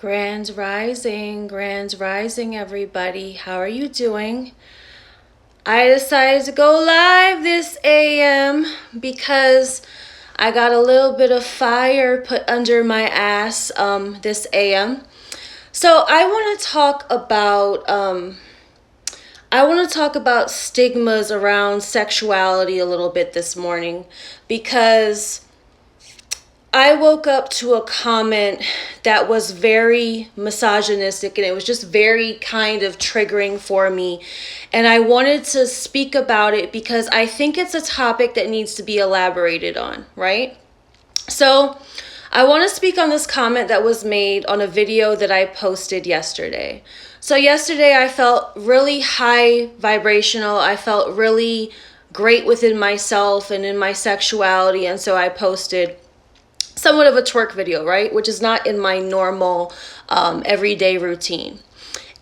Grand Rising, everybody. How are you doing? I decided to go live this AM because I got a little bit of fire put under my ass this AM. So I want to talk about stigmas around sexuality a little bit this morning because I woke up to a comment that was very misogynistic and it was just very kind of triggering for me. And I wanted to speak about it because I think it's a topic that needs to be elaborated on, right? So I want to speak on this comment that was made on a video that I posted yesterday. So yesterday I felt really high vibrational. I felt really great within myself and in my sexuality. And so I posted somewhat of a twerk video, right? Which is not in my normal everyday routine.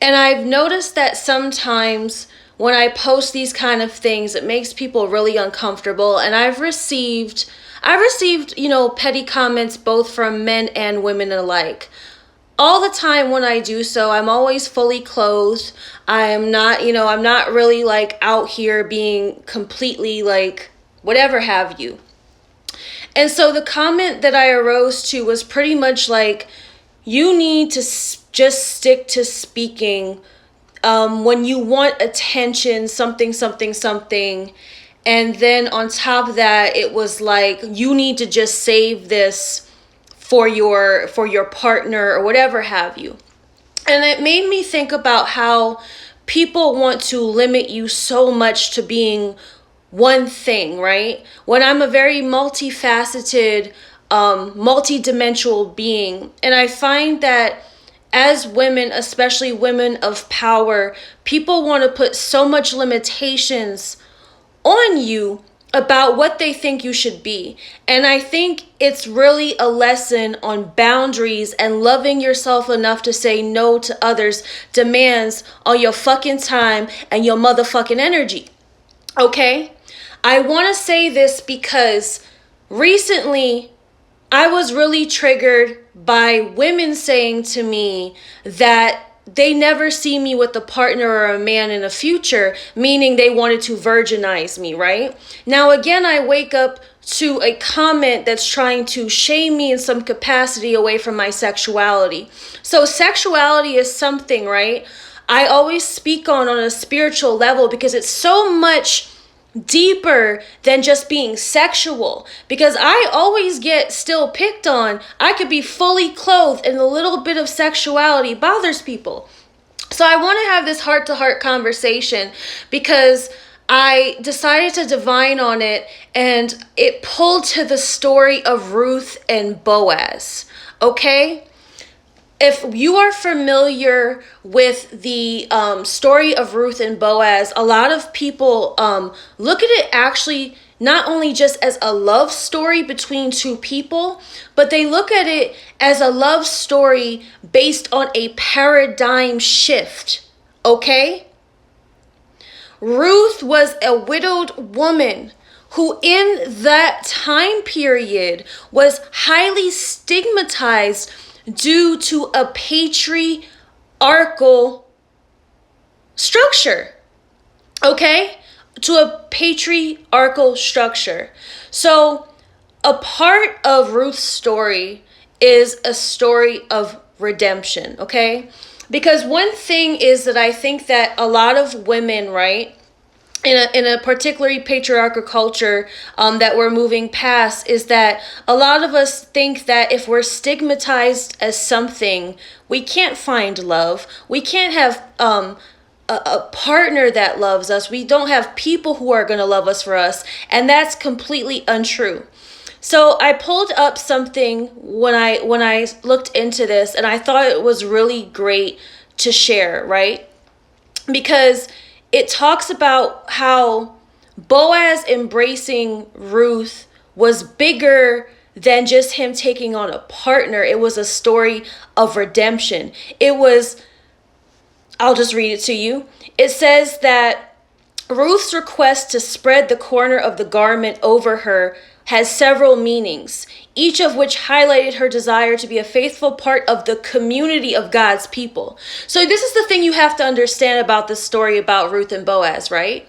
And I've noticed that sometimes when I post these kind of things, it makes people really uncomfortable. And I've received, petty comments both from men and women alike. All the time when I do so, I'm always fully clothed. I'm not really like out here being completely like whatever have you. And so the comment that I arose to was pretty much like, you need to just stick to speaking when you want attention, something. And then on top of that, it was like, you need to just save this for your partner or whatever have you. And it made me think about how people want to limit you so much to being one thing, right? When I'm a very multifaceted, multidimensional being. And I find that as women, especially women of power, people want to put so much limitations on you about what they think you should be. And I think it's really a lesson on boundaries and loving yourself enough to say no to others' demands on your fucking time and your motherfucking energy. Okay? I want to say this because recently I was really triggered by women saying to me that they never see me with a partner or a man in the future, meaning they wanted to virginize me, right? Now, again, I wake up to a comment that's trying to shame me in some capacity away from my sexuality. So sexuality is something, right? I always speak on a spiritual level because it's so much deeper than just being sexual, because I always get still picked on. I could be fully clothed and a little bit of sexuality bothers people. So I want to have this heart-to-heart conversation because I decided to divine on it, and it pulled to the story of Ruth and Boaz. Okay? If you are familiar with the story of Ruth and Boaz, a lot of people look at it actually not only just as a love story between two people, but they look at it as a love story based on a paradigm shift, okay? Ruth was a widowed woman who in that time period was highly stigmatized due to a patriarchal structure, okay? To a patriarchal structure. So a part of Ruth's story is a story of redemption, okay? Because one thing is that I think that a lot of women, right, in a particularly patriarchal culture that we're moving past, is that a lot of us think that if we're stigmatized as something, we can't find love. We can't have a partner that loves us. We don't have people who are going to love us for us. And that's completely untrue. So I pulled up something when I looked into this, and I thought it was really great to share, right? Because it talks about how Boaz embracing Ruth was bigger than just him taking on a partner. It was a story of redemption. I'll just read it to you. It says that Ruth's request to spread the corner of the garment over her has several meanings, each of which highlighted her desire to be a faithful part of the community of God's people. So this is the thing you have to understand about this story about Ruth and Boaz, right?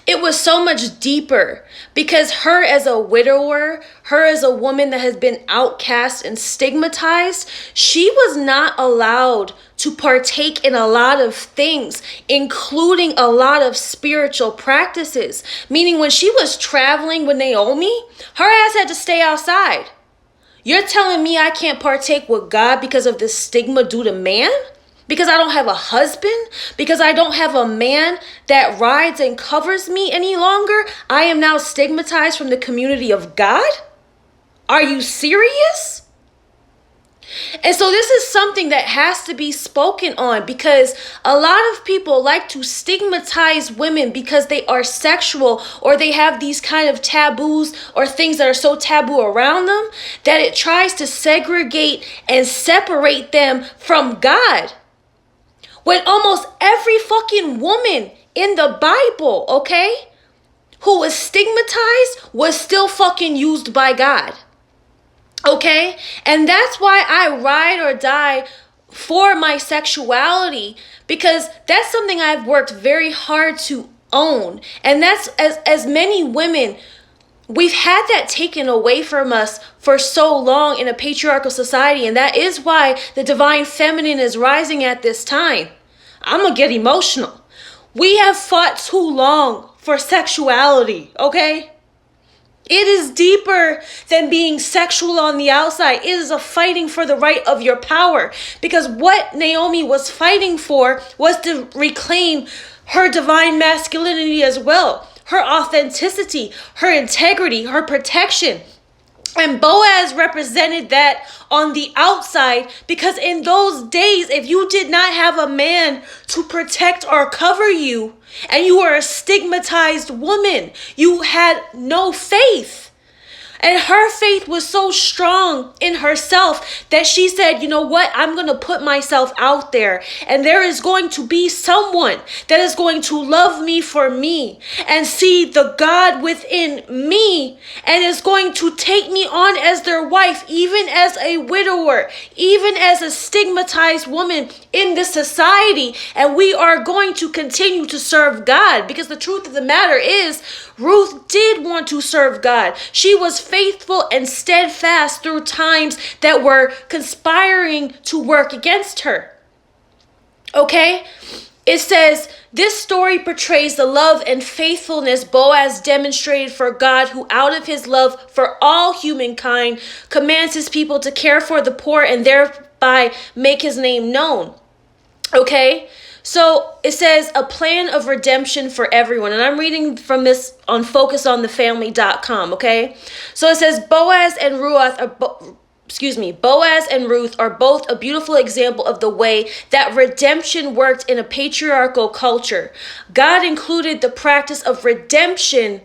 It was so much deeper because her as a widower, her as a woman that has been outcast and stigmatized, she was not allowed to partake in a lot of things, including a lot of spiritual practices. Meaning when she was traveling with Naomi, her ass had to stay outside. You're telling me I can't partake with God because of this stigma due to man? Because I don't have a husband? Because I don't have a man that rides and covers me any longer? I am now stigmatized from the community of God? Are you serious? And so this is something that has to be spoken on, because a lot of people like to stigmatize women because they are sexual, or they have these kind of taboos or things that are so taboo around them that it tries to segregate and separate them from God. When almost every fucking woman in the Bible, okay, who was stigmatized was still fucking used by God. Okay? And that's why I ride or die for my sexuality, because that's something I've worked very hard to own. And that's, as many women, we've had that taken away from us for so long in a patriarchal society. And that is why the divine feminine is rising at this time. I'm gonna get emotional. We have fought too long for sexuality, okay? It is deeper than being sexual on the outside. It is a fighting for the right of your power. Because what Naomi was fighting for was to reclaim her divine masculinity as well. Her authenticity, her integrity, her protection. And Boaz represented that on the outside, because in those days, if you did not have a man to protect or cover you, and you were a stigmatized woman, you had no faith. And her faith was so strong in herself that she said, you know what? I'm going to put myself out there. And there is going to be someone that is going to love me for me and see the God within me, and is going to take me on as their wife, even as a widower, even as a stigmatized woman in this society. And we are going to continue to serve God, because the truth of the matter is, Ruth did want to serve God. She was faithful and steadfast through times that were conspiring to work against her. Okay? It says, this story portrays the love and faithfulness Boaz demonstrated for God, who out of his love for all humankind commands his people to care for the poor and thereby make his name known. Okay? So it says a plan of redemption for everyone. And I'm reading from this on focusonthefamily.com, okay? So it says Boaz and Ruth are both a beautiful example of the way that redemption worked in a patriarchal culture. God included the practice of redemption,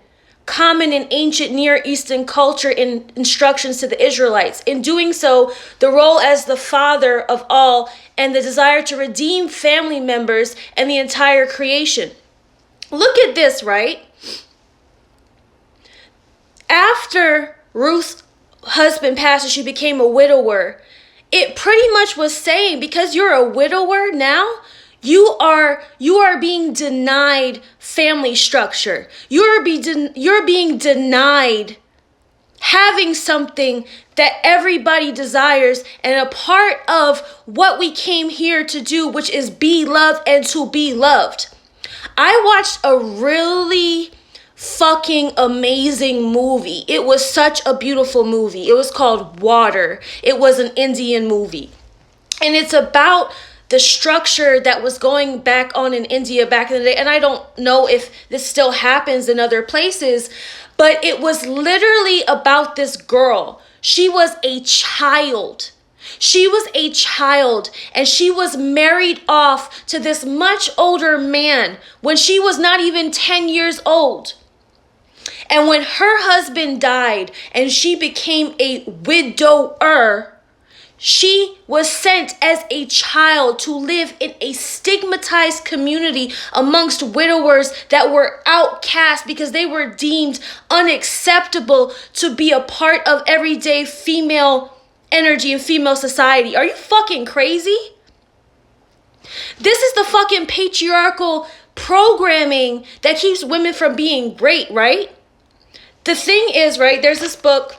common in ancient Near Eastern culture, in instructions to the Israelites. In doing so, the role as the father of all and the desire to redeem family members and the entire creation. Look at this, right? After Ruth's husband passed and she became a widower, it pretty much was saying, because you're a widower now, you are being denied family structure. You're being denied having something that everybody desires, and a part of what we came here to do, which is be loved and to be loved. I watched a really fucking amazing movie. It was such a beautiful movie. It was called Water. It was an Indian movie. And it's about the structure that was going back on in India back in the day. And I don't know if this still happens in other places, but it was literally about this girl. She was a child. She was a child, and she was married off to this much older man when she was not even 10 years old. And when her husband died and she became a widower, She was sent as a child to live in a stigmatized community amongst widowers that were outcast because they were deemed unacceptable to be a part of everyday female energy and female society. Are you fucking crazy? This is the fucking patriarchal programming that keeps women from being great, right? The thing is, right, there's this book.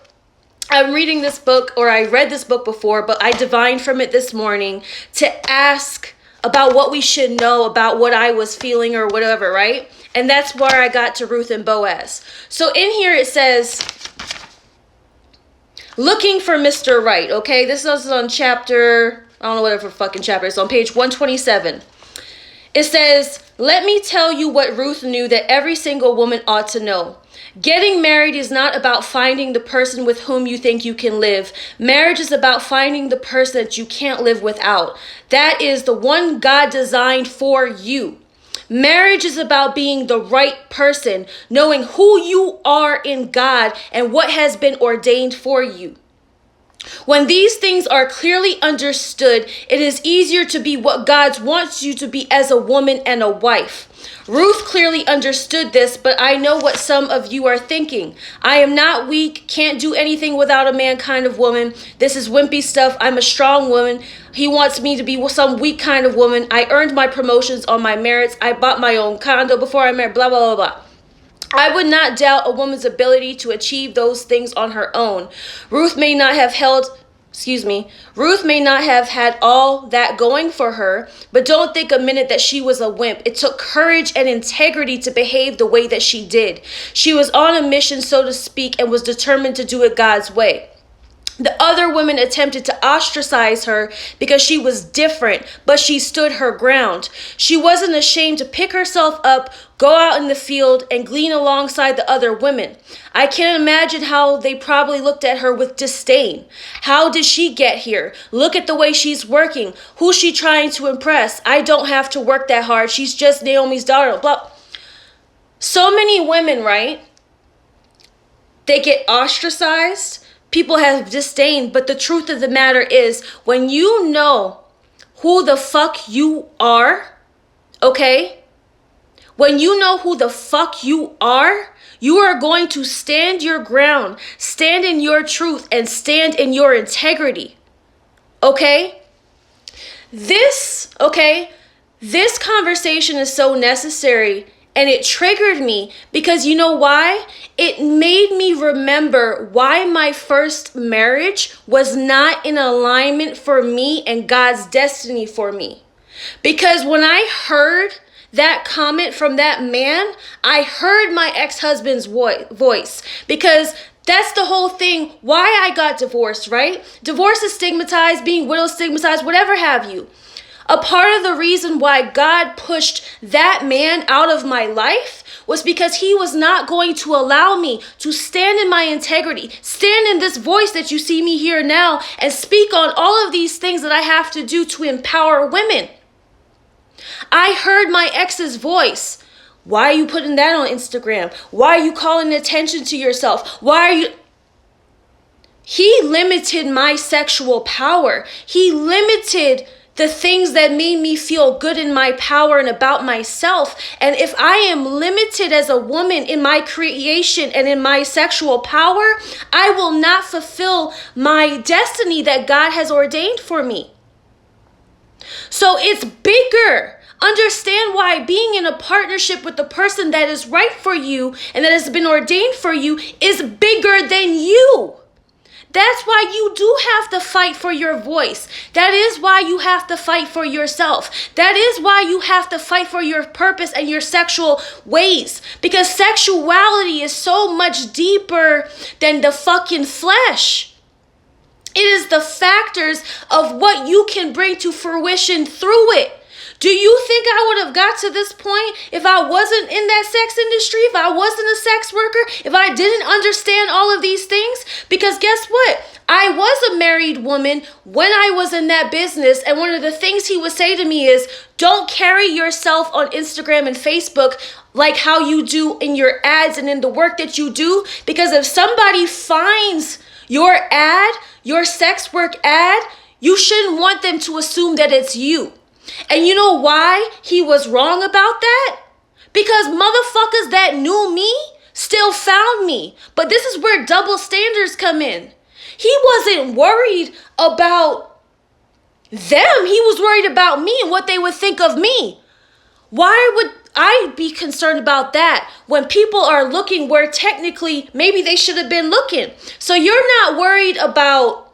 I'm reading this book, or I read this book before, but I divined from it this morning to ask about what we should know about what I was feeling or whatever, right? And that's where I got to Ruth and Boaz. So in here it says, looking for Mr. Right, okay? This is on chapter, I don't know whatever fucking chapter. It's on page 127. It says, let me tell you what Ruth knew that every single woman ought to know. Getting married is not about finding the person with whom you think you can live. Marriage is about finding the person that you can't live without. That is the one God designed for you. Marriage is about being the right person, knowing who you are in God and what has been ordained for you. When these things are clearly understood, it is easier to be what God wants you to be as a woman and a wife. Ruth clearly understood this, but I know what some of you are thinking. I am not weak, can't do anything without a man kind of woman. This is wimpy stuff. I'm a strong woman. He wants me to be some weak kind of woman. I earned my promotions on my merits. I bought my own condo before I married, blah, blah, blah, blah. I would not doubt a woman's ability to achieve those things on her own. Ruth may not have had all that going for her, but don't think a minute that she was a wimp. It took courage and integrity to behave the way that she did. She was on a mission, so to speak, and was determined to do it God's way. The other women attempted to ostracize her because she was different, but she stood her ground. She wasn't ashamed to pick herself up, go out in the field, and glean alongside the other women. I can't imagine how they probably looked at her with disdain. How did she get here? Look at the way she's working. Who's she trying to impress? I don't have to work that hard. She's just Naomi's daughter. Blah. So many women, right? They get ostracized. People have disdain, but the truth of the matter is, when you know who the fuck you are, okay? When you know who the fuck you are going to stand your ground, stand in your truth, and stand in your integrity, okay? This conversation is so necessary. And it triggered me because you know why? It made me remember why my first marriage was not in alignment for me and God's destiny for me. Because when I heard that comment from that man, I heard my ex-husband's voice. Because that's the whole thing why I got divorced, right? Divorce is stigmatized, being widowed stigmatized, whatever have you. A part of the reason why God pushed that man out of my life was because he was not going to allow me to stand in my integrity, stand in this voice that you see me here now, and speak on all of these things that I have to do to empower women. I heard my ex's voice. Why are you putting that on Instagram? Why are you calling attention to yourself? He limited my sexual power. He limited the things that made me feel good in my power and about myself. And if I am limited as a woman in my creation and in my sexual power, I will not fulfill my destiny that God has ordained for me. So it's bigger. Understand why being in a partnership with the person that is right for you and that has been ordained for you is bigger than you. That's why you do have to fight for your voice. That is why you have to fight for yourself. That is why you have to fight for your purpose and your sexual ways. Because sexuality is so much deeper than the fucking flesh. It is the factors of what you can bring to fruition through it. Do you think I would have got to this point if I wasn't in that sex industry, if I wasn't a sex worker, if I didn't understand all of these things? Because guess what? I was a married woman when I was in that business. And one of the things he would say to me is, don't carry yourself on Instagram and Facebook like how you do in your ads and in the work that you do. Because if somebody finds your ad, your sex work ad, You shouldn't want them to assume that it's you. And you know why he was wrong about that? Because motherfuckers that knew me still found me. But this is where double standards come in. He wasn't worried about them. He was worried about me and what they would think of me. Why would I be concerned about that when people are looking where technically maybe they should have been looking? So you're not worried about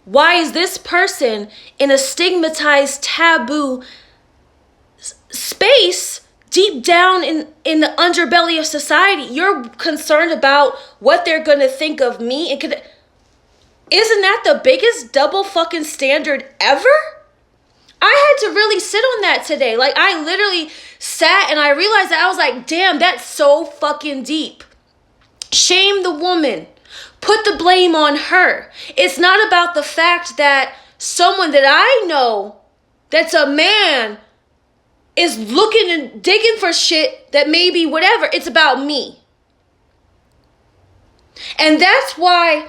why is this person in a stigmatized, taboo space deep down in the underbelly of society. You're concerned about what they're going to think of me. Isn't that the biggest double fucking standard ever? I had to really sit on that today. Like, I literally sat and I realized that I was like, damn, that's so fucking deep. Shame the woman. Put the blame on her. It's not about the fact that someone that I know that's a man is looking and digging for shit that maybe whatever. It's about me. And that's why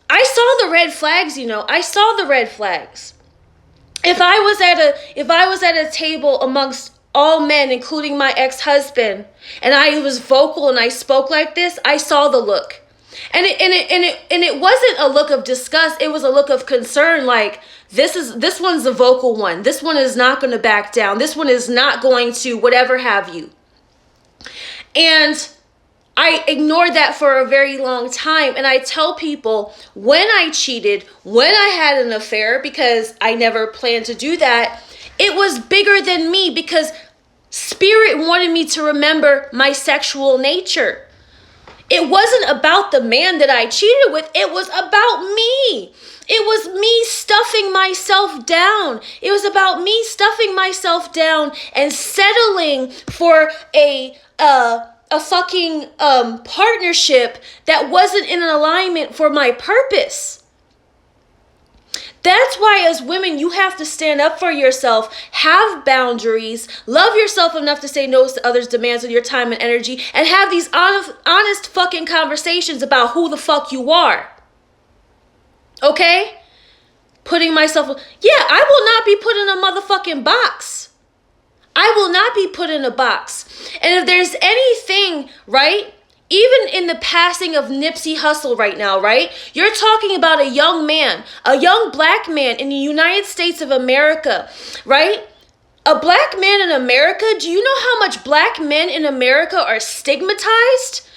I saw the red flags, I saw the red flags. If I was at a table amongst all men, including my ex-husband, and I was vocal and I spoke like this, I saw the look. And it wasn't a look of disgust, it was a look of concern, like this one's the vocal one. This one is not going to back down. This one is not going to whatever have you. And I ignored that for a very long time. And I tell people when I cheated, when I had an affair, because I never planned to do that, it was bigger than me because Spirit wanted me to remember my sexual nature. It wasn't about the man that I cheated with. It was about me. It was me stuffing myself down. It was about me stuffing myself down and settling for a fucking partnership that wasn't in alignment for my purpose. That's why as women, you have to stand up for yourself, have boundaries, love yourself enough to say no to others' demands of your time and energy, and have these honest fucking conversations about who the fuck you are. Okay? Putting myself... Yeah, I will not be put in a motherfucking box. I will not be put in a box. And if there's anything, right, even in the passing of Nipsey Hussle right now, right, you're talking about a young man, a young black man in the United States of America, right? A black man in America, do you know how much black men in America are stigmatized?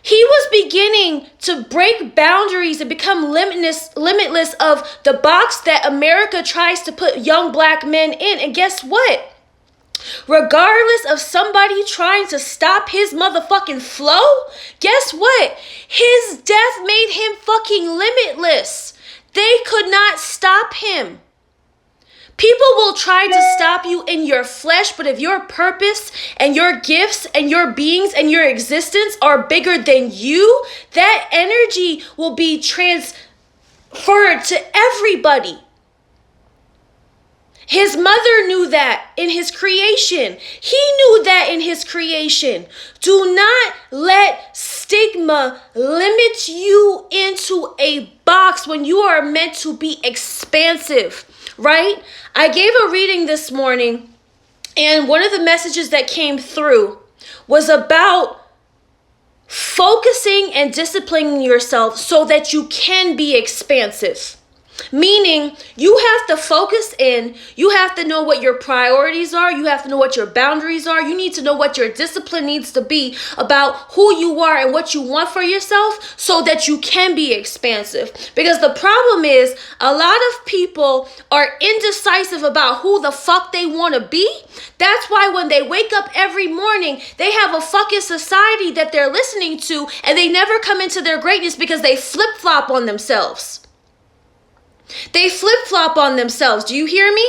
He was beginning to break boundaries and become limitless of the box that America tries to put young black men in. And guess what? Regardless of somebody trying to stop his motherfucking flow, guess what? His death made him fucking limitless. They could not stop him. People will try to stop you in your flesh, but if your purpose and your gifts and your beings and your existence are bigger than you, that energy will be transferred to everybody. His mother knew that in his creation. He knew that in his creation. Do not let stigma limit you into a box when you are meant to be expansive, right? I gave a reading this morning, and one of the messages that came through was about focusing and disciplining yourself so that you can be expansive. Meaning you have to focus in, you have to know what your priorities are, you have to know what your boundaries are, you need to know what your discipline needs to be about who you are and what you want for yourself so that you can be expansive. Because the problem is a lot of people are indecisive about who the fuck they want to be. That's why when they wake up every morning, they have a fucking society that they're listening to and they never come into their greatness because they flip-flop on themselves. They flip-flop on themselves. Do you hear me?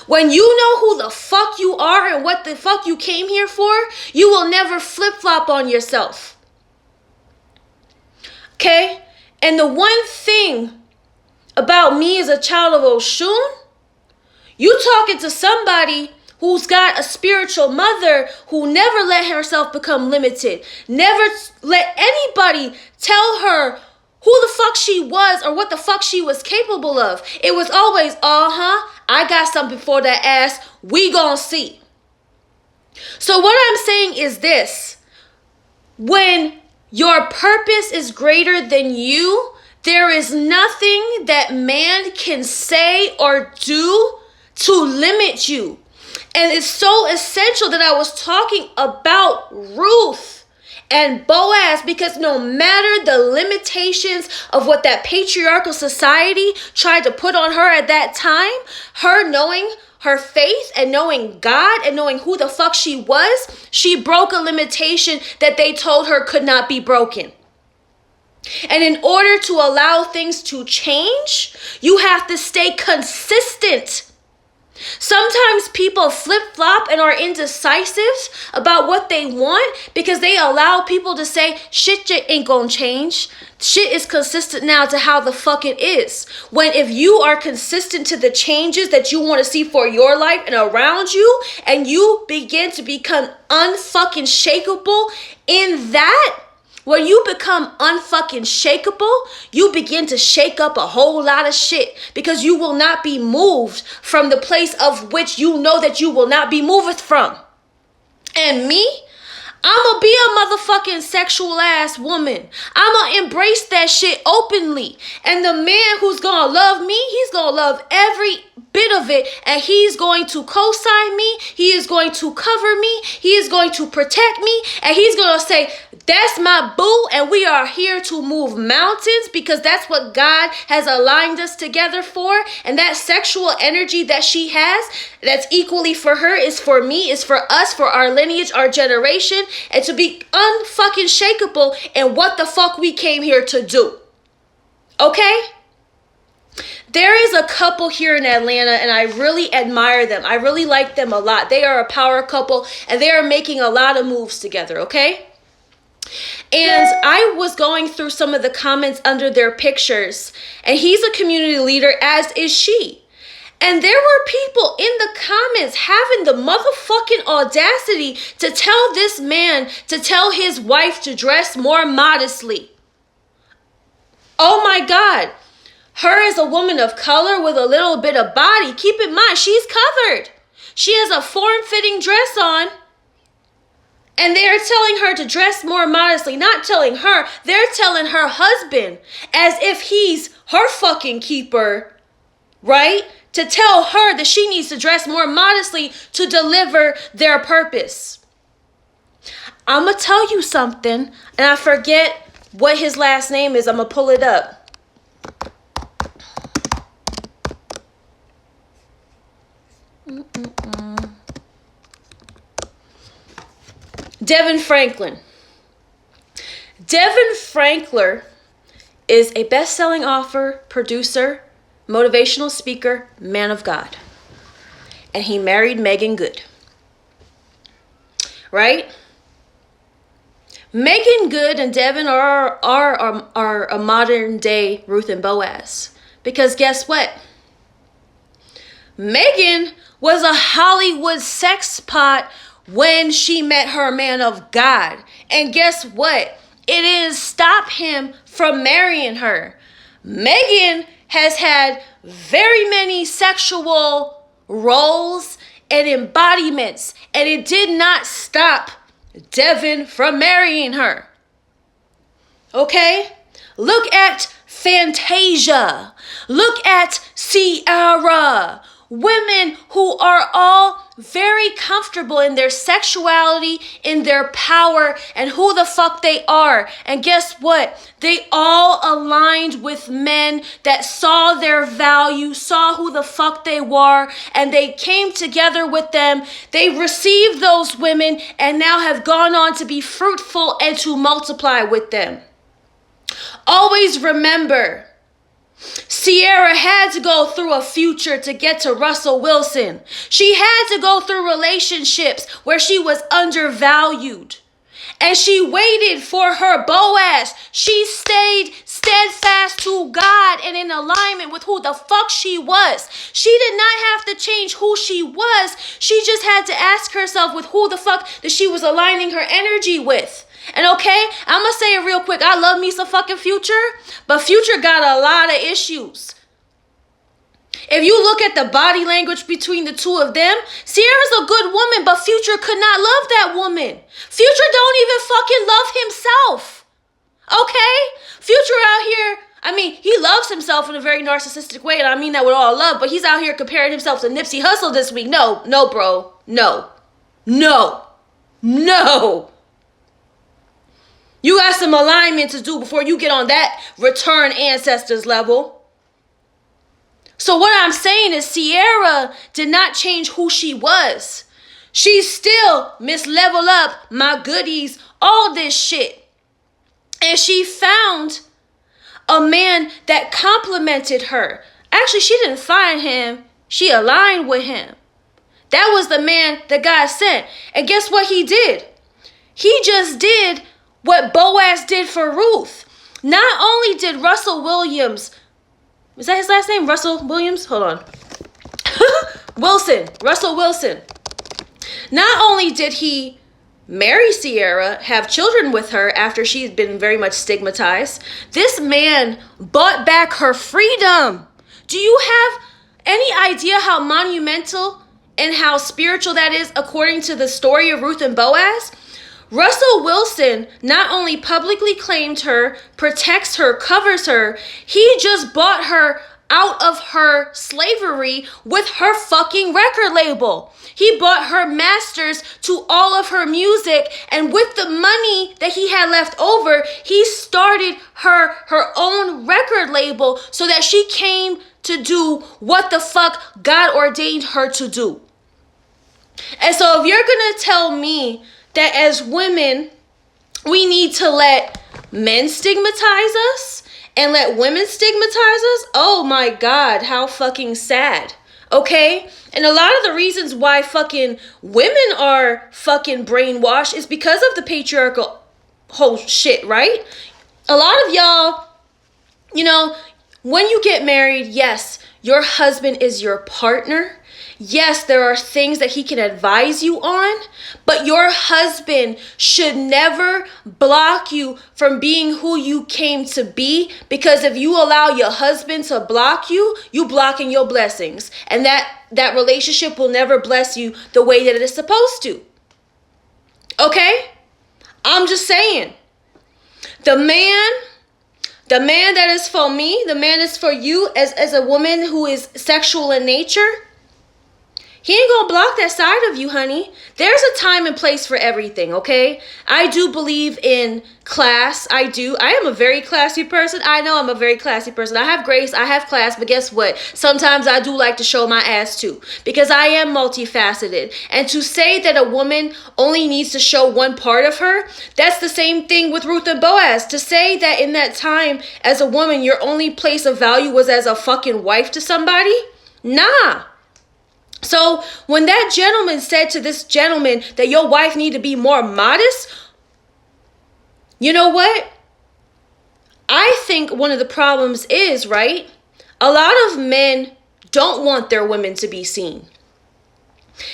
When you know who the fuck you are and what the fuck you came here for, you will never flip-flop on yourself. Okay? And the one thing about me as a child of Oshun, you talking to somebody who's got a spiritual mother who never let herself become limited. Never let anybody tell her who the fuck she was or what the fuck she was capable of. It was always, I got something for that ass. We gonna see. So what I'm saying is this. When your purpose is greater than you, there is nothing that man can say or do to limit you. And it's so essential that I was talking about Ruth and Boaz, because no matter the limitations of what that patriarchal society tried to put on her at that time, her knowing her faith and knowing God and knowing who the fuck she was, she broke a limitation that they told her could not be broken. And in order to allow things to change, you have to stay consistent. Sometimes people flip-flop and are indecisive about what they want because they allow people to say, shit ain't gonna change. Shit is consistent now to how the fuck it is. When if you are consistent to the changes that you want to see for your life and around you, and you begin to become unfucking shakeable in that, when you become unfucking shakeable, you begin to shake up a whole lot of shit because you will not be moved from the place of which you know that you will not be moved from. And me, I'ma be a motherfucking sexual ass woman. I'ma embrace that shit openly. And the man who's gonna love me, he's gonna love every bit of it, and he's going to co-sign me, he is going to cover me, he is going to protect me, and he's gonna say, that's my boo, and we are here to move mountains because that's what God has aligned us together for. And that sexual energy that she has, that's equally for her, is for me, is for us, for our lineage, our generation, and to be unfucking shakeable in what the fuck we came here to do. Okay? There is a couple here in Atlanta, and I really admire them. I really like them a lot. They are a power couple, and they are making a lot of moves together, okay? And I was going through some of the comments under their pictures, and he's a community leader, as is she. And there were people in the comments having the motherfucking audacity to tell this man to tell his wife to dress more modestly. Oh my God. Her as a woman of color with a little bit of body, keep in mind, she's covered. She has a form-fitting dress on. And they're telling her to dress more modestly. Not telling her, they're telling her husband as if he's her fucking keeper, right? To tell her that she needs to dress more modestly to deliver their purpose. I'm going to tell you something, and I forget what his last name is. I'm going to pull it up. Devin Franklin. Devin Franklin is a best-selling author, producer, motivational speaker, man of God. And he married Megan Good. Right? Megan Good and Devin are a modern-day Ruth and Boaz. Because guess what? Megan was a Hollywood sex pot when she met her man of God. And guess what? It didn't stop him from marrying her. Megan has had very many sexual roles and embodiments, and it did not stop Devin from marrying her. Okay? Look at Fantasia. Look at Ciara. Women who are all very comfortable in their sexuality, in their power, and who the fuck they are. And guess what? They all aligned with men that saw their value, saw who the fuck they were, and they came together with them. They received those women and now have gone on to be fruitful and to multiply with them. Always remember, Ciara had to go through a future to get to Russell Wilson. She had to go through relationships where she was undervalued. And she waited for her Boaz. She stayed steadfast to God and in alignment with who the fuck she was. She did not have to change who she was. She just had to ask herself with who the fuck that she was aligning her energy with. And okay, I'm going to say it real quick. I love me some fucking Future, but Future got a lot of issues. If you look at the body language between the two of them, Ciara's a good woman, but Future could not love that woman. Future don't even fucking love himself. Okay? Future out here, I mean, he loves himself in a very narcissistic way, and I mean that with all love, but he's out here comparing himself to Nipsey Hussle this week. No, bro. No. You got some alignment to do before you get on that return ancestors level. So what I'm saying is Ciara did not change who she was. She's still Miss Level Up, my goodies, all this shit. And she found a man that complimented her. Actually, she didn't find him. She aligned with him. That was the man that God sent. And guess what he did? He just did what Boaz did for Ruth. Not only did Russell Williams, is that his last name? Russell Williams? Hold on. Russell Wilson. Not only did he marry Ciara, have children with her after she's been very much stigmatized, this man bought back her freedom. Do you have any idea how monumental and how spiritual that is according to the story of Ruth and Boaz? Russell Wilson not only publicly claimed her, protects her, covers her, he just bought her out of her slavery with her fucking record label. He bought her masters to all of her music, and with the money that he had left over, he started her own record label so that she came to do what the fuck God ordained her to do. And so if you're gonna tell me that as women, we need to let men stigmatize us and let women stigmatize us, oh my God, how fucking sad. Okay? And a lot of the reasons why fucking women are fucking brainwashed is because of the patriarchal whole shit, right? A lot of y'all, you know, when you get married, yes, your husband is your partner. Yes, there are things that he can advise you on, but your husband should never block you from being who you came to be, because if you allow your husband to block you, you blocking your blessings, and that relationship will never bless you the way that it is supposed to. Okay? I'm just saying. The man that is for me, the man is for you as a woman who is sexual in nature. He ain't gonna block that side of you, honey. There's a time and place for everything, okay? I do believe in class. I do. I am a very classy person. I know I'm a very classy person. I have grace. I have class. But guess what? Sometimes I do like to show my ass too, because I am multifaceted. And to say that a woman only needs to show one part of her, that's the same thing with Ruth and Boaz. To say that in that time as a woman, your only place of value was as a fucking wife to somebody? Nah. So when that gentleman said to this gentleman that your wife need to be more modest, you know what? I think one of the problems is, right? A lot of men don't want their women to be seen.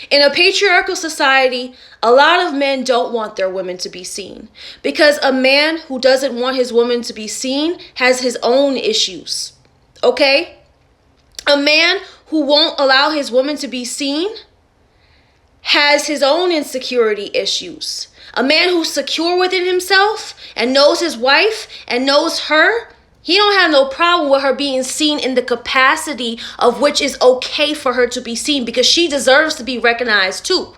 In a patriarchal society, a lot of men don't want their women to be seen, because a man who doesn't want his woman to be seen has his own issues. Okay? A man who won't allow his woman to be seen has his own insecurity issues. A man who's secure within himself and knows his wife and knows her, he don't have no problem with her being seen in the capacity of which is okay for her to be seen, because she deserves to be recognized too.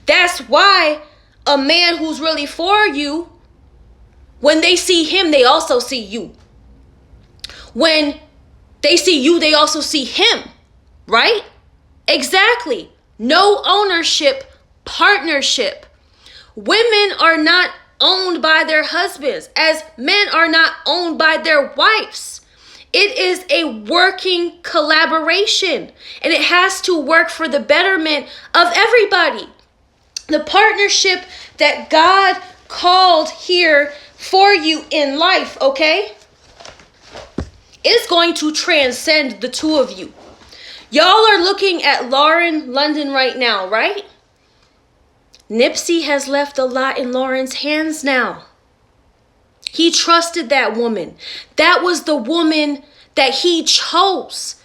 That's why a man who's really for you, when they see him, they also see you. When they see you, they also see him. Right? Exactly. No ownership, partnership. Women are not owned by their husbands, as men are not owned by their wives. It is a working collaboration, and it has to work for the betterment of everybody. The partnership that God called here for you in life, okay, is going to transcend the two of you. Y'all are looking at Lauren London right now, right? Nipsey has left a lot in Lauren's hands now. He trusted that woman. That was the woman that he chose.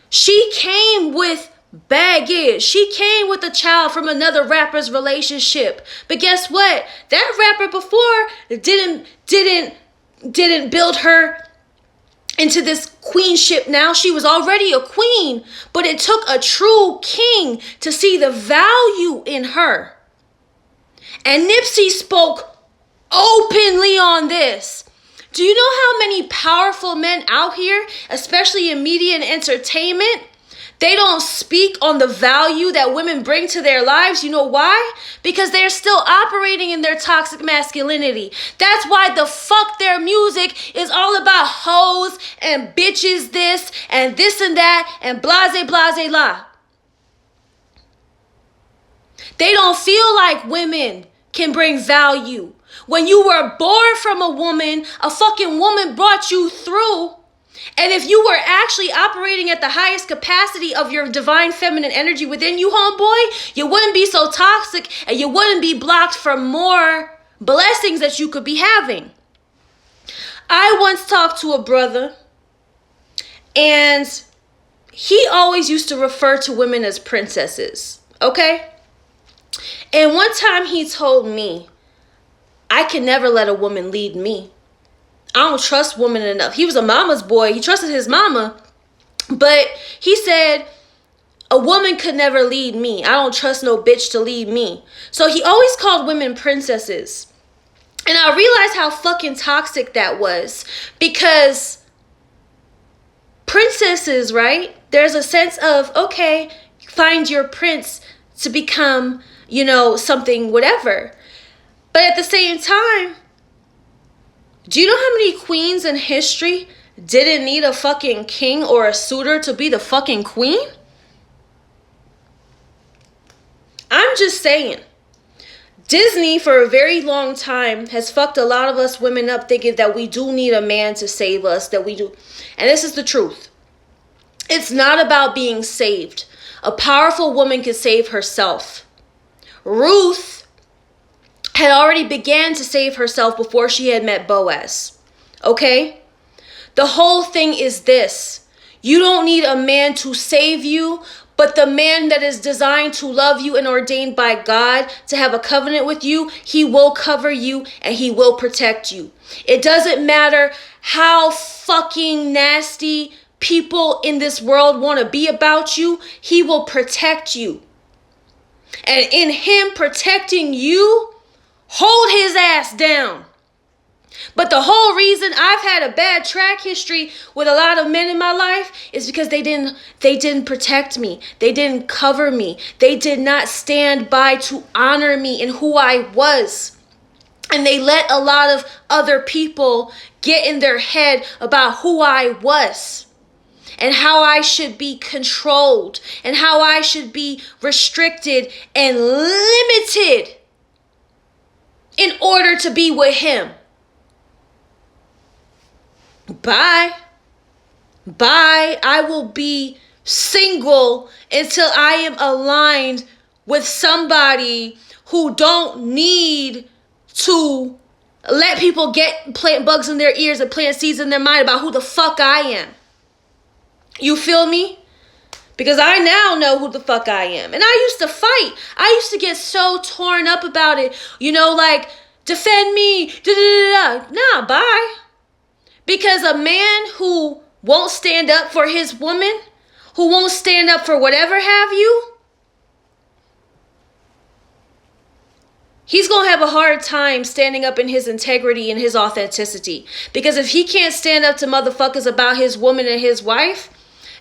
She came with baggage. She came with a child from another rapper's relationship. But guess what? That rapper before didn't build her into this queenship now. She was already a queen, but it took a true king to see the value in her. And Nipsey spoke openly on this. Do you know how many powerful men out here, especially in media and entertainment, they don't speak on the value that women bring to their lives? You know why? Because they're still operating in their toxic masculinity. That's why the fuck their music is all about hoes and bitches this and that and blase blase la. They don't feel like women can bring value. When you were born from a woman, a fucking woman brought you through. And if you were actually operating at the highest capacity of your divine feminine energy within you, homeboy, you wouldn't be so toxic and you wouldn't be blocked from more blessings that you could be having. I once talked to a brother, and he always used to refer to women as princesses, okay? And one time he told me, I can never let a woman lead me. I don't trust women enough. He was a mama's boy. He trusted his mama. But he said, a woman could never lead me. I don't trust no bitch to lead me. So he always called women princesses. And I realized how fucking toxic that was. Because princesses, right? There's a sense of, okay, find your prince to become, something, whatever. But at the same time, do you know how many queens in history didn't need a fucking king or a suitor to be the fucking queen? I'm just saying. Disney, for a very long time, has fucked a lot of us women up thinking that we do need a man to save us, that we do. And this is the truth. It's not about being saved. A powerful woman can save herself. Ruth had already began to save herself before she had met Boaz. Okay? The whole thing is this. You don't need a man to save you, but the man that is designed to love you and ordained by God to have a covenant with you, he will cover you and he will protect you. It doesn't matter how fucking nasty people in this world want to be about you, he will protect you. And in him protecting you, hold his ass down. But the whole reason I've had a bad track history with a lot of men in my life is because they didn't protect me. They didn't cover me. They did not stand by to honor me and who I was. And they let a lot of other people get in their head about who I was and how I should be controlled and how I should be restricted and limited in order to be with him. Bye. I will be single until I am aligned with somebody who don't need to let people plant bugs in their ears and plant seeds in their mind about who the fuck I am. You feel me? Because I now know who the fuck I am. And I used to fight. I used to get so torn up about it. Like, defend me. Nah, bye. Because a man who won't stand up for his woman, who won't stand up for whatever have you, he's going to have a hard time standing up in his integrity and his authenticity. Because if he can't stand up to motherfuckers about his woman and his wife,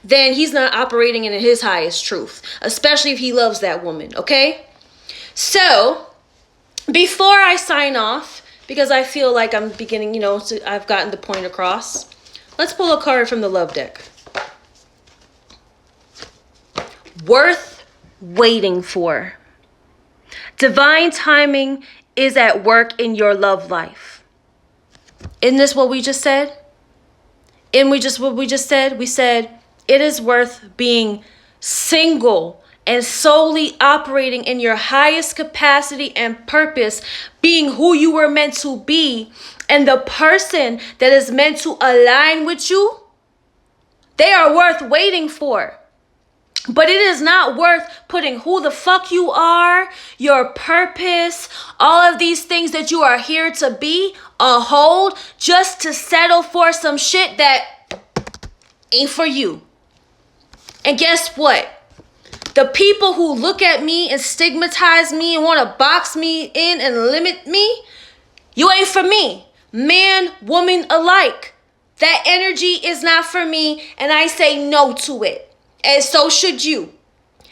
then he's not operating in his highest truth, especially if he loves that woman, okay? So, before I sign off, because I feel like I'm beginning, I've gotten the point across, let's pull a card from the love deck. Worth waiting for. Divine timing is at work in your love life. Isn't this what we just said? What we just said? We said, it is worth being single and solely operating in your highest capacity and purpose, being who you were meant to be, and the person that is meant to align with you, they are worth waiting for. But it is not worth putting who the fuck you are, your purpose, all of these things that you are here to be, a hold, just to settle for some shit that ain't for you. And guess what? The people who look at me and stigmatize me and want to box me in and limit me, you ain't for me. Man, woman alike. That energy is not for me, and I say no to it. And so should you.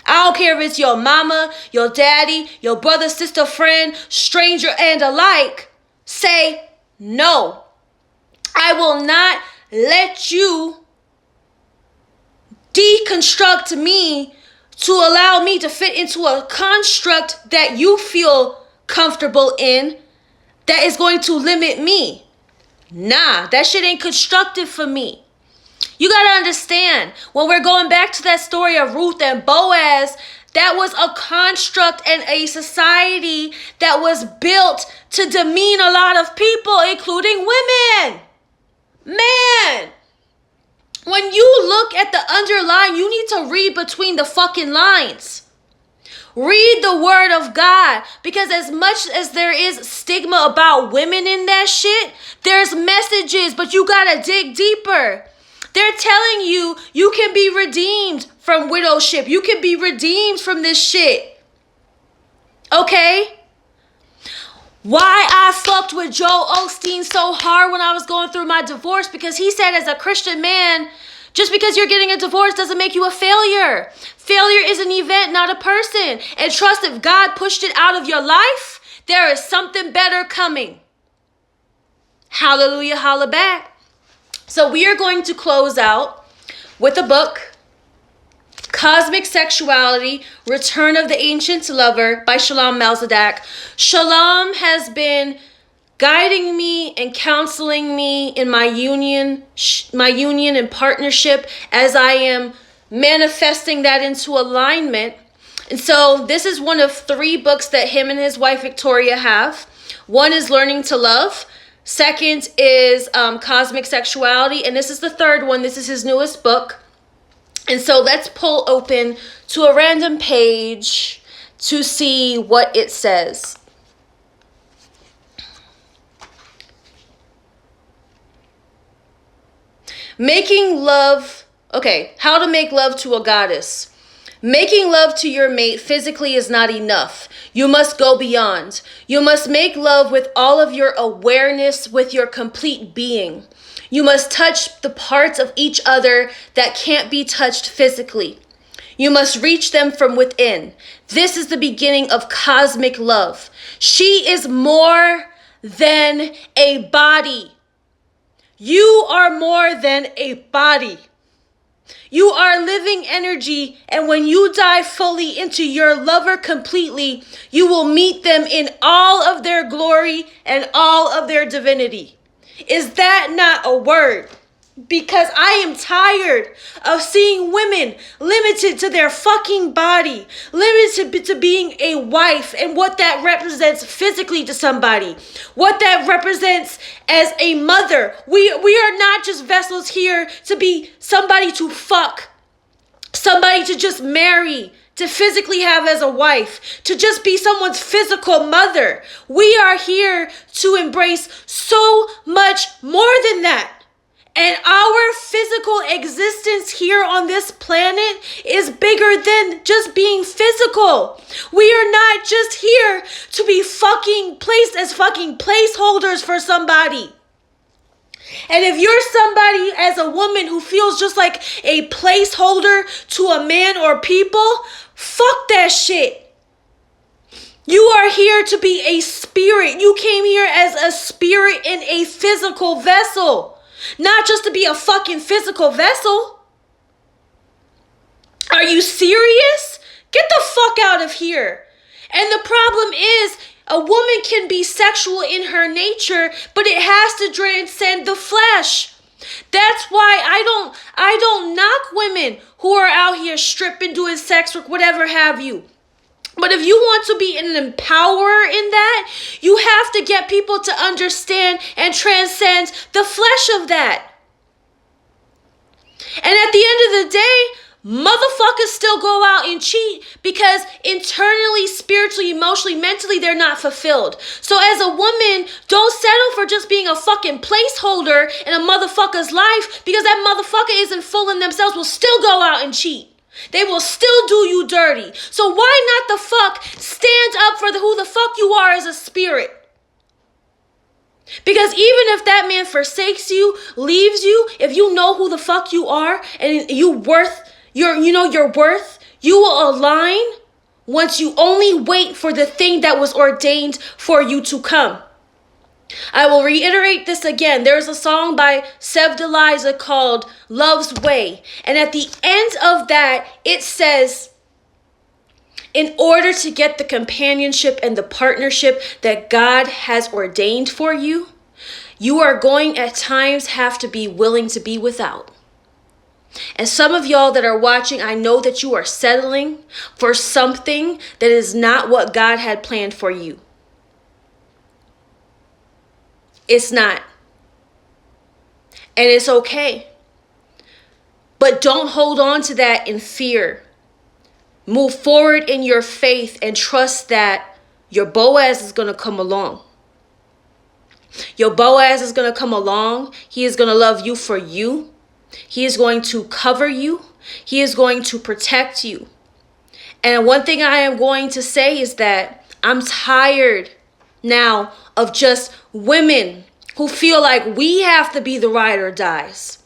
I don't care if it's your mama, your daddy, your brother, sister, friend, stranger, and alike. Say no. I will not let you deconstruct me to allow me to fit into a construct that you feel comfortable in that is going to limit me. Nah, that shit ain't constructive for me. You gotta understand, when we're going back to that story of Ruth and Boaz, that was a construct and a society that was built to demean a lot of people, including women. Man, when you look at the underline, you need to read between the fucking lines. Read the word of God, because as much as there is stigma about women in that shit, there's messages, but you gotta dig deeper. They're telling you, you can be redeemed from widowship. You can be redeemed from this shit. Okay? Why I fucked with Joel Osteen so hard when I was going through my divorce, because he said, as a Christian man, just because you're getting a divorce doesn't make you a failure. Failure is an event, not a person. And trust, if God pushed it out of your life, there is something better coming. Hallelujah, holla back. So we are going to close out with a book, Cosmic Sexuality, Return of the Ancient Lover by Shalom Malzadak. Shalom has been guiding me and counseling me in my union and partnership as I am manifesting that into alignment. And so this is one of 3 books that him and his wife Victoria have. One is Learning to Love. Second is Cosmic Sexuality. And this is the 3rd one. This is his newest book. And so let's pull open to a random page to see what it says. Making love. Okay, how to make love to a goddess. Making love to your mate physically is not enough. You must go beyond. You must make love with all of your awareness, with your complete being. You must touch the parts of each other that can't be touched physically. You must reach them from within. This is the beginning of cosmic love. She is more than a body. You are more than a body. You are living energy, and when you dive fully into your lover completely, you will meet them in all of their glory and all of their divinity. Is that not a word? Because I am tired of seeing women limited to their fucking body, limited to being a wife and what that represents physically to somebody, what that represents as a mother. We are not just vessels here to be somebody to fuck, somebody to just marry, to physically have as a wife, to just be someone's physical mother. We are here to embrace so much more than that. And our physical existence here on this planet is bigger than just being physical. We are not just here to be fucking placed as fucking placeholders for somebody. And if you're somebody as a woman who feels just like a placeholder to a man or people, fuck that shit. You are here to be a spirit. You came here as a spirit in a physical vessel. Not just to be a fucking physical vessel. Are you serious? Get the fuck out of here. And the problem is, a woman can be sexual in her nature, but it has to transcend the flesh. That's why I don't knock women who are out here stripping, doing sex work, whatever have you. But if you want to be an empowerer in that, you have to get people to understand and transcend the flesh of that. And at the end of the day, motherfuckers still go out and cheat because internally, spiritually, emotionally, mentally, they're not fulfilled. So as a woman, don't settle for just being a fucking placeholder in a motherfucker's life, because that motherfucker isn't full in themselves, will still go out and cheat. They will still do you dirty. So why not the fuck stand up for who the fuck you are as a spirit? Because even if that man forsakes you, leaves you, if you know who the fuck you are and your worth, you will align once you only wait for the thing that was ordained for you to come. I will reiterate this again. There's a song by Sev Deliza called Love's Way. And at the end of that, it says, in order to get the companionship and the partnership that God has ordained for you, you are going at times have to be willing to be without. And some of y'all that are watching, I know that you are settling for something that is not what God had planned for you. It's not. And it's okay. But don't hold on to that in fear. Move forward in your faith and trust that your Boaz is going to come along. Your Boaz is going to come along. He is going to love you for you. He is going to cover you. He is going to protect you. And one thing I am going to say is that I'm tired now of just women who feel like we have to be the ride or dies.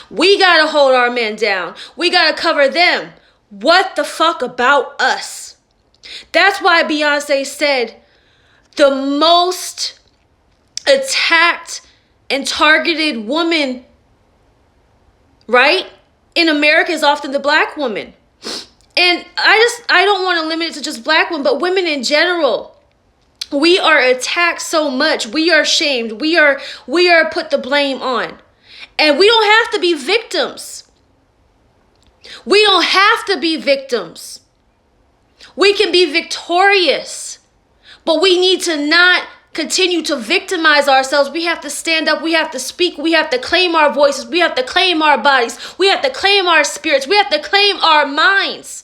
We got to hold our men down. We got to cover them. What the fuck about us? That's why Beyonce said the most attacked and targeted woman, right, in America is often the black woman. And I don't want to limit it to just black women, but women in general. We are attacked so much. We are shamed. We are put the blame on. And we don't have to be victims. We don't have to be victims. We can be victorious. But we need to not continue to victimize ourselves. We have to stand up. We have to speak. We have to claim our voices. We have to claim our bodies. We have to claim our spirits. We have to claim our minds.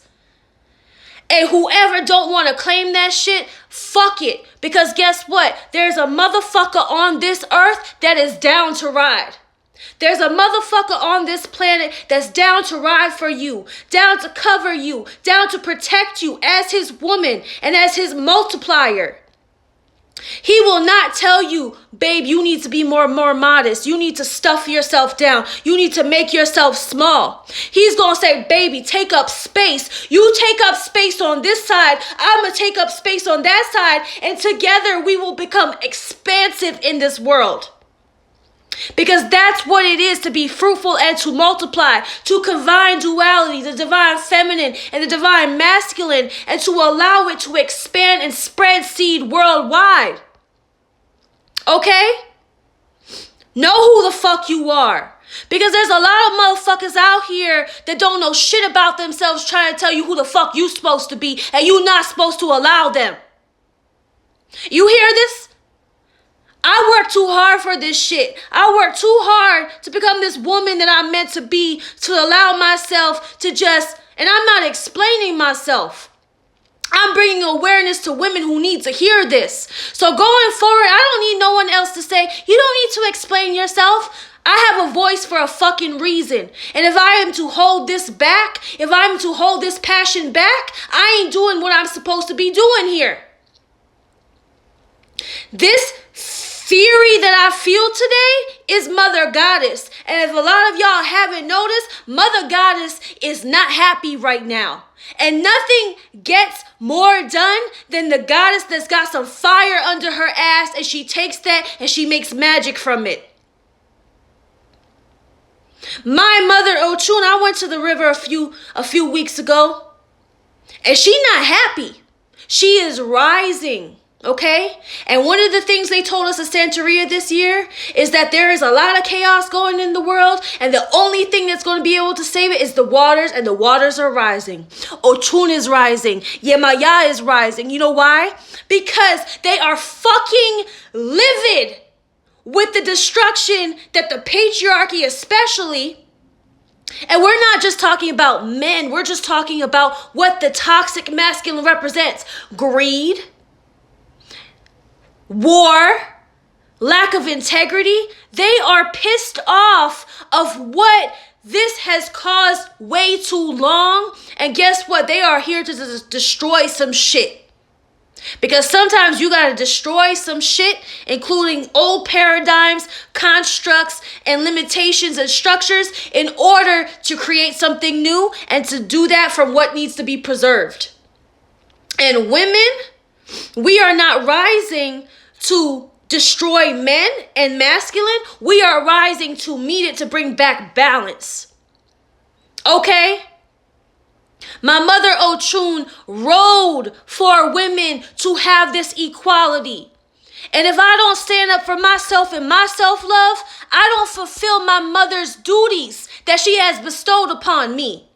And whoever don't want to claim that shit, fuck it. Because guess what? There's a motherfucker on this earth that is down to ride. There's a motherfucker on this planet that's down to ride for you, down to cover you, down to protect you as his woman and as his multiplier. He will not tell you, babe, you need to be more modest. You need to stuff yourself down. You need to make yourself small. He's going to say, baby, take up space. You take up space on this side. I'm going to take up space on that side. And together we will become expansive in this world. Because that's what it is to be fruitful and to multiply, to combine duality, the divine feminine and the divine masculine, and to allow it to expand and spread seed worldwide. Okay? Know who the fuck you are. Because there's a lot of motherfuckers out here that don't know shit about themselves trying to tell you who the fuck you supposed to be, and you not supposed to allow them. You hear this? I work too hard for this shit. I work too hard to become this woman that I'm meant to be, to allow myself to just, and I'm not explaining myself. I'm bringing awareness to women who need to hear this. So going forward, I don't need no one else to say, you don't need to explain yourself. I have a voice for a fucking reason. And if I am to hold this back, if I'm to hold this passion back, I ain't doing what I'm supposed to be doing here. This fury that I feel today is Mother Goddess. And if a lot of y'all haven't noticed, Mother Goddess is not happy right now. And nothing gets more done than the goddess that's got some fire under her ass, and she takes that and she makes magic from it. My mother, Ochun, I went to the river a few weeks ago, and she not happy. She is rising. Okay? And one of the things they told us at Santeria this year is that there is a lot of chaos going in the world, and the only thing that's going to be able to save it is the waters, and the waters are rising. Ochun is rising. Yemaya is rising. You know why? Because they are fucking livid with the destruction that the patriarchy especially, and we're not just talking about men, we're just talking about what the toxic masculine represents. Greed, war, lack of integrity. They are pissed off of what this has caused way too long. And guess what? They are here to destroy some shit. Because sometimes you got to destroy some shit, including old paradigms, constructs, and limitations and structures in order to create something new, and to do that from what needs to be preserved. And women, we are not rising to destroy men and masculine. We are rising to meet it, to bring back balance. Okay? My mother Ochun rode for women to have this equality. And if I don't stand up for myself and my self-love, I don't fulfill my mother's duties that she has bestowed upon me.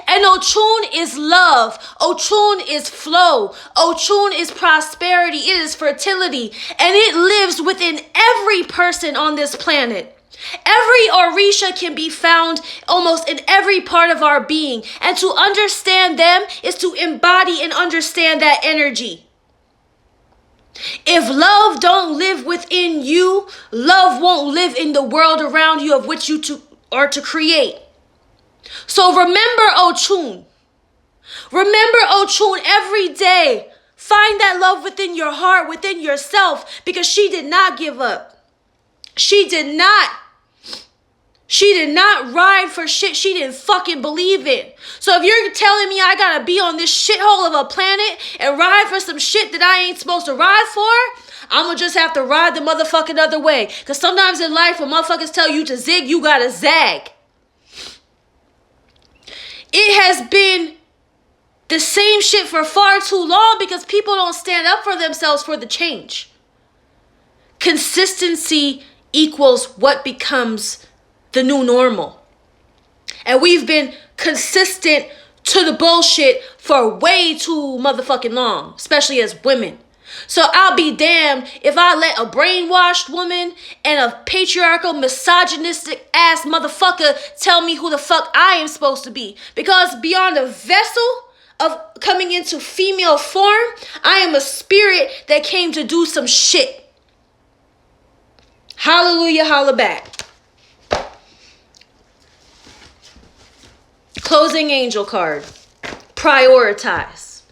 And Ochun is love. Ochun is flow. Ochun is prosperity. It is fertility. And it lives within every person on this planet. Every Orisha can be found almost in every part of our being. And to understand them is to embody and understand that energy. If love don't live within you, love won't live in the world around you of which you are to create. So remember Ochun. Remember Ochun every day. Find that love within your heart, within yourself, because she did not give up. She did not ride for shit she didn't fucking believe in. So if you're telling me I gotta be on this shithole of a planet and ride for some shit that I ain't supposed to ride for, I'm gonna just have to ride the motherfucking other way. Because sometimes in life when motherfuckers tell you to zig, you gotta zag. It has been the same shit for far too long because people don't stand up for themselves for the change. Consistency equals what becomes the new normal. And we've been consistent to the bullshit for way too motherfucking long, especially as women. So I'll be damned if I let a brainwashed woman and a patriarchal, misogynistic ass motherfucker tell me who the fuck I am supposed to be. Because beyond a vessel of coming into female form, I am a spirit that came to do some shit. Hallelujah, holla back. Closing angel card. Prioritize.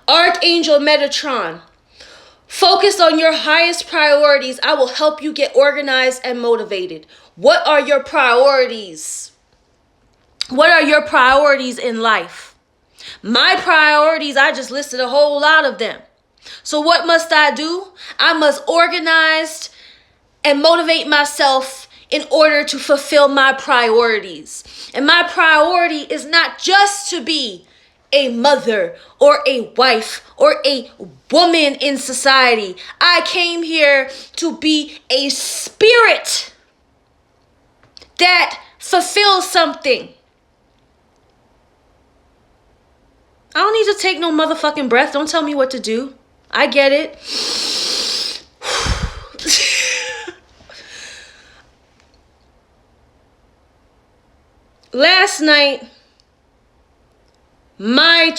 Archangel Metatron. Focus on your highest priorities. I will help you get organized and motivated. What are your priorities? What are your priorities in life? My priorities, I just listed a whole lot of them. So what must I do? I must organize and motivate myself in order to fulfill my priorities. And my priority is not just to be a mother or a wife or a woman in society. I came here to be a spirit that fulfills something. I don't need to take no motherfucking breath. Don't tell me what to do. I get it. Last night, my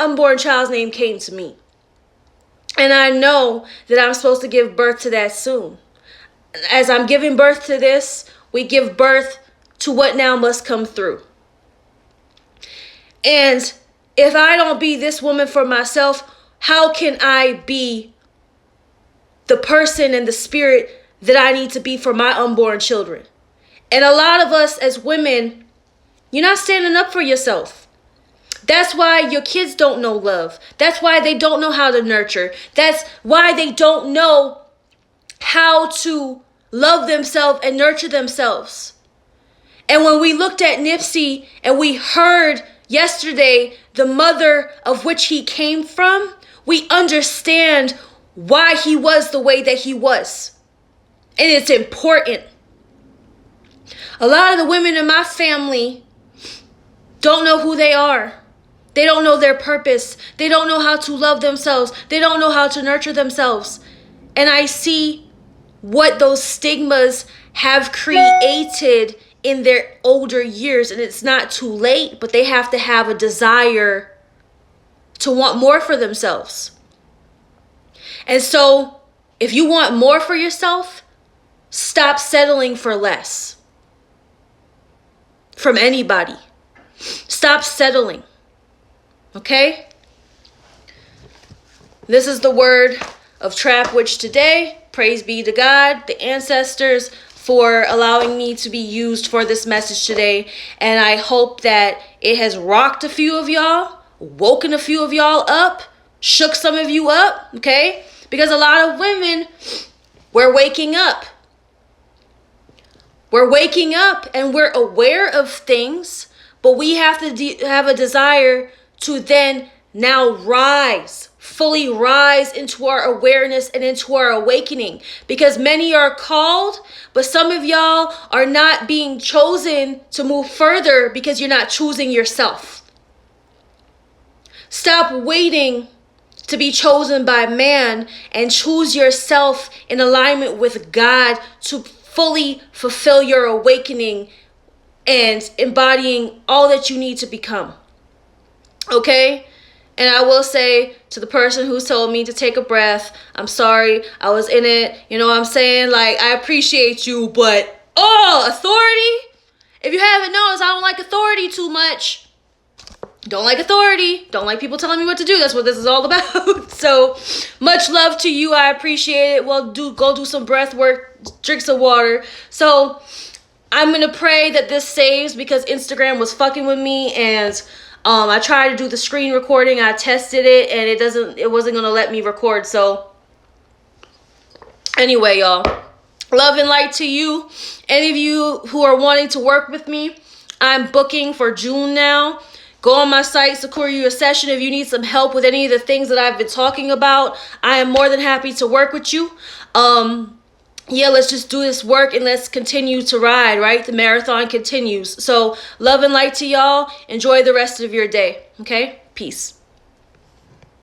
unborn child's name came to me. And I know that I'm supposed to give birth to that soon. As I'm giving birth to this, we give birth to what now must come through. And if I don't be this woman for myself, how can I be the person and the spirit that I need to be for my unborn children? And a lot of us as women, you're not standing up for yourself. That's why your kids don't know love. That's why they don't know how to nurture. That's why they don't know how to love themselves and nurture themselves. And when we looked at Nipsey and we heard yesterday the mother of which he came from, we understand why he was the way that he was. And it's important. A lot of the women in my family don't know who they are. They don't know their purpose. They don't know how to love themselves. They don't know how to nurture themselves. And I see what those stigmas have created in their older years. And it's not too late, but they have to have a desire to want more for themselves. And so if you want more for yourself, stop settling for less from anybody. Stop settling. Okay? This is the word of Trap Witch today. Praise be to God, the ancestors, for allowing me to be used for this message today. And I hope that it has rocked a few of y'all, woken a few of y'all up, shook some of you up, okay? Because a lot of women, we're waking up. We're waking up and we're aware of things, but we have to have a desire to then now rise, fully rise into our awareness and into our awakening. Because many are called, but some of y'all are not being chosen to move further because you're not choosing yourself. Stop waiting to be chosen by man and choose yourself in alignment with God to fully fulfill your awakening and embodying all that you need to become. Okay? And I will say to the person who's told me to take a breath, I'm sorry, I was in it. You know what I'm saying? Like, I appreciate you, but, authority? If you haven't noticed, I don't like authority too much. Don't like authority. Don't like people telling me what to do. That's what this is all about. So, much love to you. I appreciate it. Well, go do some breath work, drink some water. So, I'm going to pray that this saves because Instagram was fucking with me and I tried to do the screen recording. I tested it and it wasn't going to let me record. So anyway, y'all, love and light to you. Any of you who are wanting to work with me, I'm booking for June now. Go on my site, secure you a session. If you need some help with any of the things that I've been talking about, I am more than happy to work with you. Yeah, let's just do this work and let's continue to ride, right? The marathon continues. So love and light to y'all. Enjoy the rest of your day. Okay? Peace.